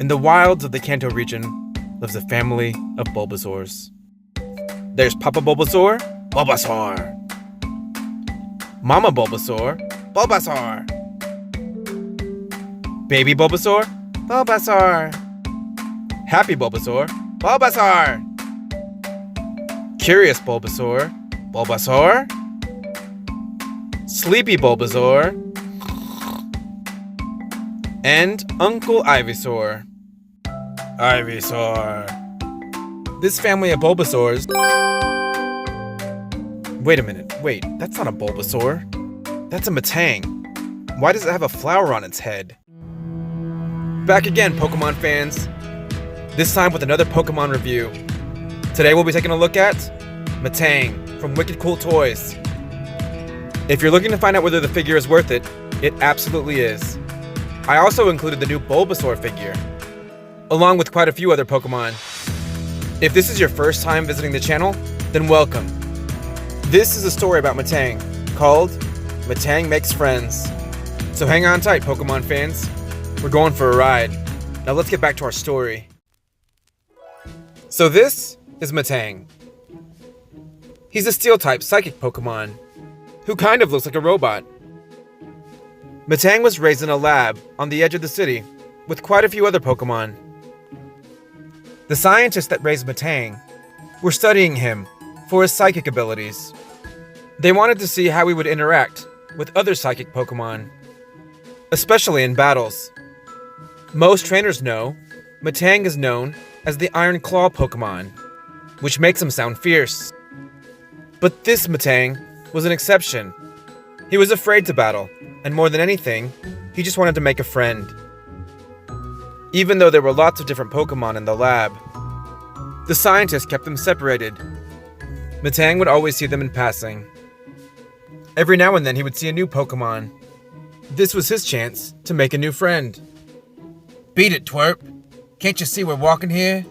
In the wilds of the Kanto region lives a family of Bulbasaurs. There's Papa Bulbasaur, Bulbasaur. Mama Bulbasaur, Bulbasaur. Baby Bulbasaur, Bulbasaur. Happy Bulbasaur, Bulbasaur. Curious Bulbasaur, Bulbasaur. Sleepy Bulbasaur. And Uncle Ivysaur. Ivysaur. This family of Bulbasaurs... Wait a minute. Wait, that's not a Bulbasaur. That's a Metang. Why does it have a flower on its head? Back again, Pokemon fans. This time with another Pokemon review. Today we'll be taking a look at Metang from Wicked Cool Toys. If you're looking to find out whether the figure is worth it, it absolutely is. I also included the new Bulbasaur figure, along with quite a few other Pokemon. If this is your first time visiting the channel, then welcome. This is a story about Metang, called Metang Makes Friends. So hang on tight, Pokemon fans. We're going for a ride. Now let's get back to our story. So this is Metang. He's a Steel-type psychic Pokemon, who kind of looks like a robot. Metang was raised in a lab on the edge of the city with quite a few other Pokemon. The scientists that raised Metang were studying him for his psychic abilities. They wanted to see how he would interact with other psychic Pokemon, especially in battles. Most trainers know Metang is known as the Iron Claw Pokemon, which makes him sound fierce. But this Metang was an exception. He was afraid to battle, and more than anything, he just wanted to make a friend. Even though there were lots of different Pokemon in the lab, the scientists kept them separated. Metang would always see them in passing. Every now and then he would see a new Pokemon. This was his chance to make a new friend. Beat it, twerp! Can't you see we're walking here?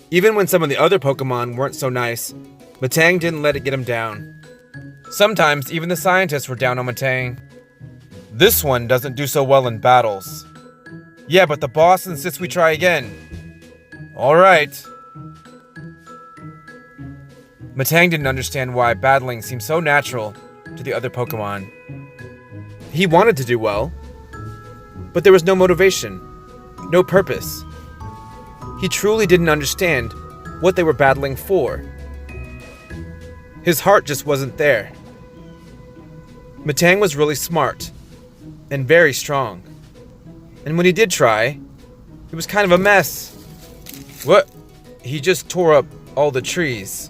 Even when some of the other Pokemon weren't so nice, Metang didn't let it get him down. Sometimes even the scientists were down on Metang. This one doesn't do so well in battles. Yeah, but the boss insists we try again. Alright. Metang didn't understand why battling seemed so natural to the other Pokemon. He wanted to do well, but there was no motivation, no purpose. He truly didn't understand what they were battling for. His heart just wasn't there. Metang was really smart and very strong. And when he did try, it was kind of a mess. What? He just tore up all the trees.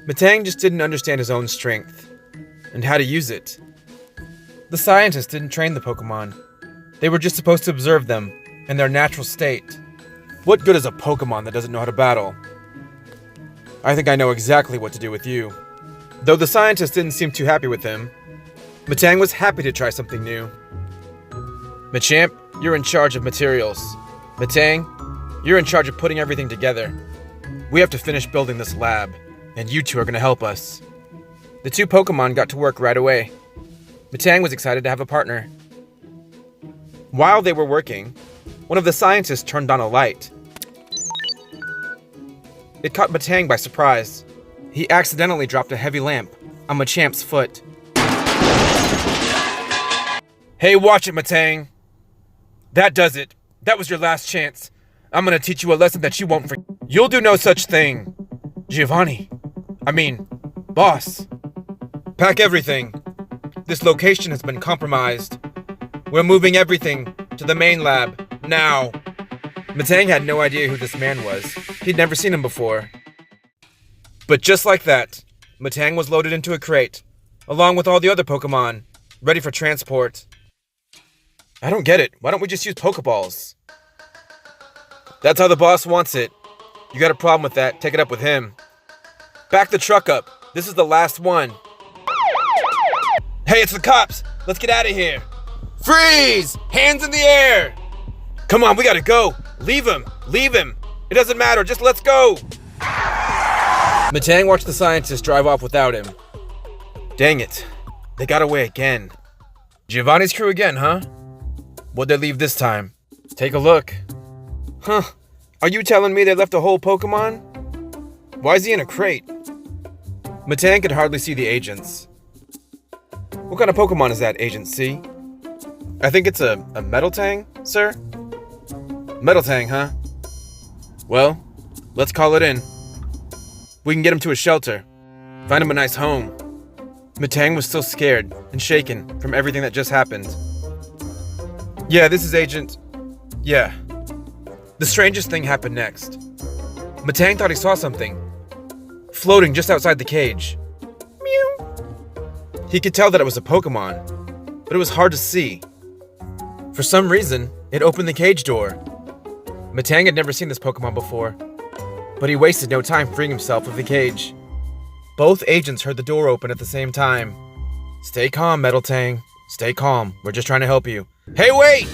Metang just didn't understand his own strength and how to use it. The scientists didn't train the Pokemon. They were just supposed to observe them in their natural state. What good is a Pokemon that doesn't know how to battle? I think I know exactly what to do with you. Though the scientists didn't seem too happy with him, Metang was happy to try something new. Machamp, you're in charge of materials. Metang, you're in charge of putting everything together. We have to finish building this lab, and you two are going to help us. The two Pokemon got to work right away. Metang was excited to have a partner. While they were working, one of the scientists turned on a light. It caught Metang by surprise. He accidentally dropped a heavy lamp on Machamp's foot. Hey, watch it, Metang. That does it. That was your last chance. I'm gonna teach you a lesson that you won't forget. You'll do no such thing. Boss. Pack everything. This location has been compromised. We're moving everything to the main lab, now. Metang had no idea who this man was. He'd never seen him before. But just like that, Metang was loaded into a crate, along with all the other Pokemon, ready for transport. I don't get it. Why don't we just use Pokeballs? That's how the boss wants it. You got a problem with that, take it up with him. Back the truck up. This is the last one. Hey, it's the cops! Let's get out of here! Freeze! Hands in the air! Come on, we gotta go! Leave him! Leave him! It doesn't matter, just let's go! Metang watched the scientist drive off without him. Dang it. They got away again. Giovanni's crew again, huh? What'd they leave this time? Take a look. Huh. Are you telling me they left a whole Pokémon? Why is he in a crate? Metang could hardly see the agents. What kind of Pokémon is that, Agent C? I think it's a Metang, sir? Metang, huh? Well, let's call it in. We can get him to a shelter. Find him a nice home. Metang was still scared and shaken from everything that just happened. Yeah, this is Agent... Yeah. The strangest thing happened next. Metang thought he saw something floating just outside the cage. Meow. He could tell that it was a Pokémon, but it was hard to see. For some reason, it opened the cage door. Metang had never seen this Pokémon before, but he wasted no time freeing himself of the cage. Both agents heard the door open at the same time. Stay calm, Metang. Stay calm. We're just trying to help you. Hey, wait!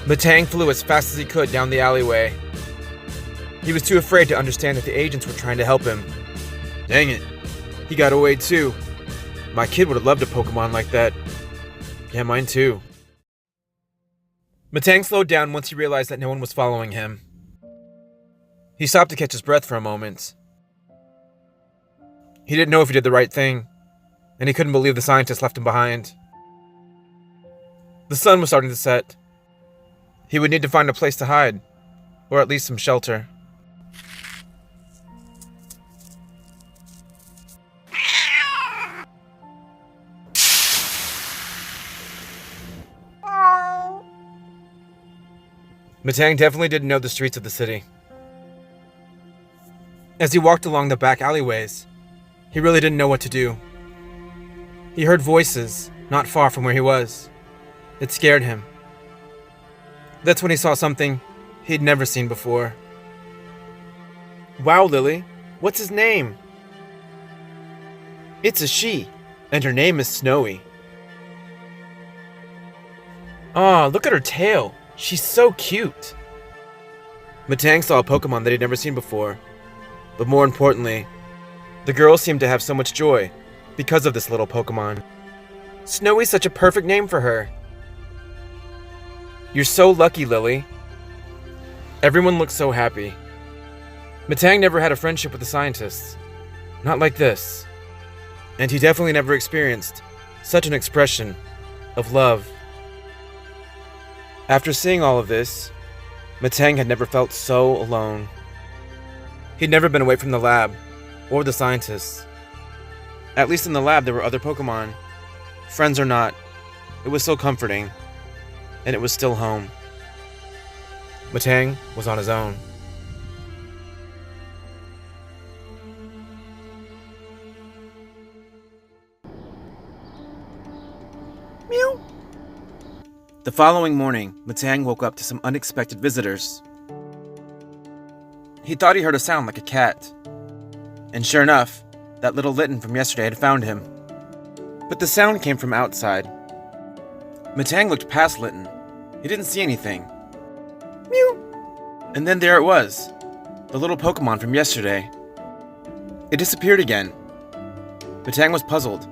Metang flew as fast as he could down the alleyway. He was too afraid to understand that the agents were trying to help him. Dang it. He got away too. My kid would have loved a Pokémon like that. Yeah, mine too. Metang slowed down once he realized that no one was following him. He stopped to catch his breath for a moment. He didn't know if he did the right thing, and he couldn't believe the scientists left him behind. The sun was starting to set. He would need to find a place to hide, or at least some shelter. Metang definitely didn't know the streets of the city. As he walked along the back alleyways, he really didn't know what to do. He heard voices not far from where he was. It scared him. That's when he saw something he'd never seen before. Wow, Lily, what's his name? It's a she, and her name is Snowy. Aw, look at her tail. She's so cute. Metang saw a Pokémon that he'd never seen before. But more importantly, the girl seemed to have so much joy because of this little Pokémon. Snowy's such a perfect name for her. You're so lucky, Lily. Everyone looked so happy. Metang never had a friendship with the scientists. Not like this. And he definitely never experienced such an expression of love. After seeing all of this, Metang had never felt so alone. He'd never been away from the lab, or the scientists. At least in the lab there were other Pokémon. Friends or not, it was so comforting, and it was still home. Metang was on his own. Meow. The following morning, Metang woke up to some unexpected visitors. He thought he heard a sound like a cat. And sure enough, that little Litten from yesterday had found him. But the sound came from outside. Metang looked past Litten. He didn't see anything. Mew! And then there it was, the little Pokémon from yesterday. It disappeared again. Metang was puzzled.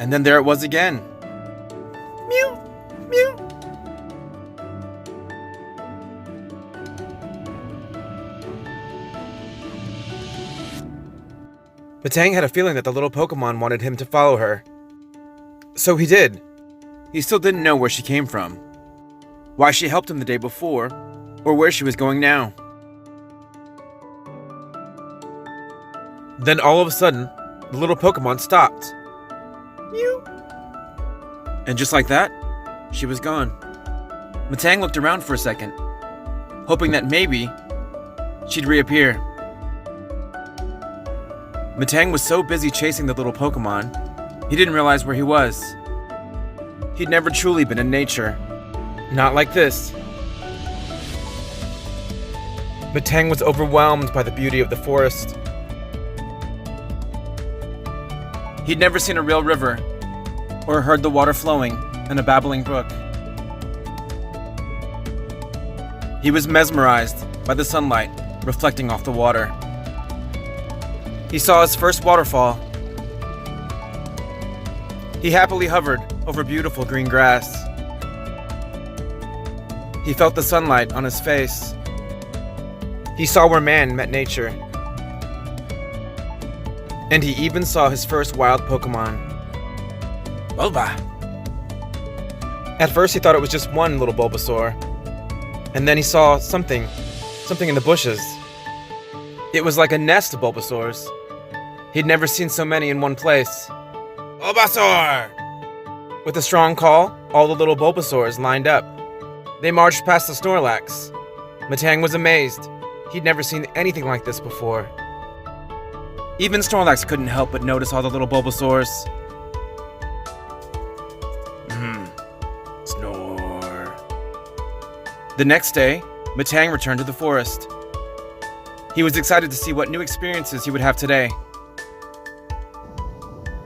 And then there it was again. Mew! Mew! Metang had a feeling that the little Pokémon wanted him to follow her. So he did. He still didn't know where she came from, why she helped him the day before, or where she was going now. Then all of a sudden, the little Pokémon stopped. Mew. And just like that, she was gone. Metang looked around for a second, hoping that maybe she'd reappear. Metang was so busy chasing the little Pokémon, he didn't realize where he was. He'd never truly been in nature. Not like this. Metang was overwhelmed by the beauty of the forest. He'd never seen a real river, or heard the water flowing in a babbling brook. He was mesmerized by the sunlight reflecting off the water. He saw his first waterfall. He happily hovered over beautiful green grass. He felt the sunlight on his face. He saw where man met nature. And he even saw his first wild Pokémon. Bulba! At first he thought it was just one little Bulbasaur. And then he saw something in the bushes. It was like a nest of Bulbasaurs. He'd never seen so many in one place. Bulbasaur! With a strong call, all the little Bulbasaurs lined up. They marched past the Snorlax. Metang was amazed. He'd never seen anything like this before. Even Snorlax couldn't help but notice all the little Bulbasaurs. Snore. The next day, Metang returned to the forest. He was excited to see what new experiences he would have today.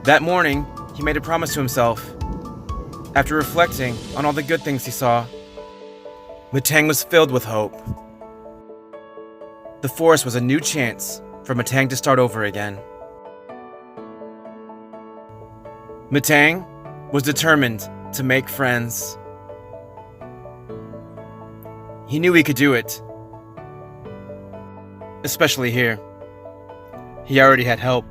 That morning, he made a promise to himself. After reflecting on all the good things he saw, Metang was filled with hope. The forest was a new chance for Metang to start over again. Metang was determined to make friends. He knew he could do it. Especially here. He already had help.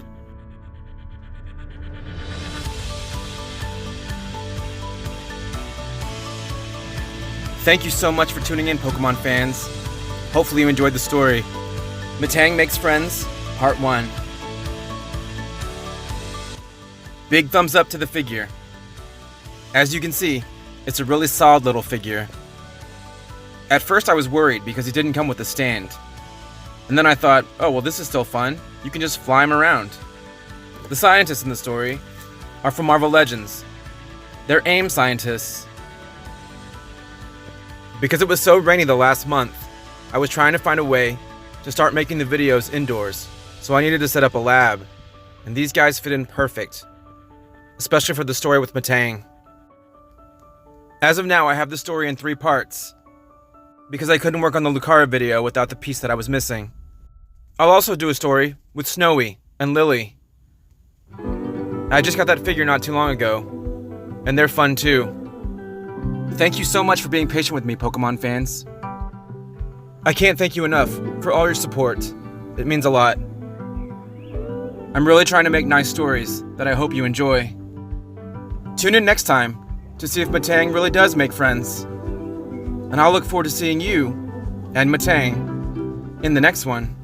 Thank you so much for tuning in, Pokemon fans. Hopefully you enjoyed the story. Metang Makes Friends, Part 1. Big thumbs up to the figure. As you can see, it's a really solid little figure. At first I was worried because he didn't come with a stand. And then I thought, oh well, this is still fun. You can just fly him around. The scientists in the story are from Marvel Legends. They're AIM scientists. Because it was so rainy the last month, I was trying to find a way to start making the videos indoors, so I needed to set up a lab, and these guys fit in perfect, especially for the story with Metang. As of now, I have the story in 3 parts, because I couldn't work on the Lucario video without the piece that I was missing. I'll also do a story with Snowy and Lily. I just got that figure not too long ago, and they're fun too. Thank you so much for being patient with me, Pokemon fans. I can't thank you enough for all your support. It means a lot. I'm really trying to make nice stories that I hope you enjoy. Tune in next time to see if Metang really does make friends. And I'll look forward to seeing you and Metang in the next one.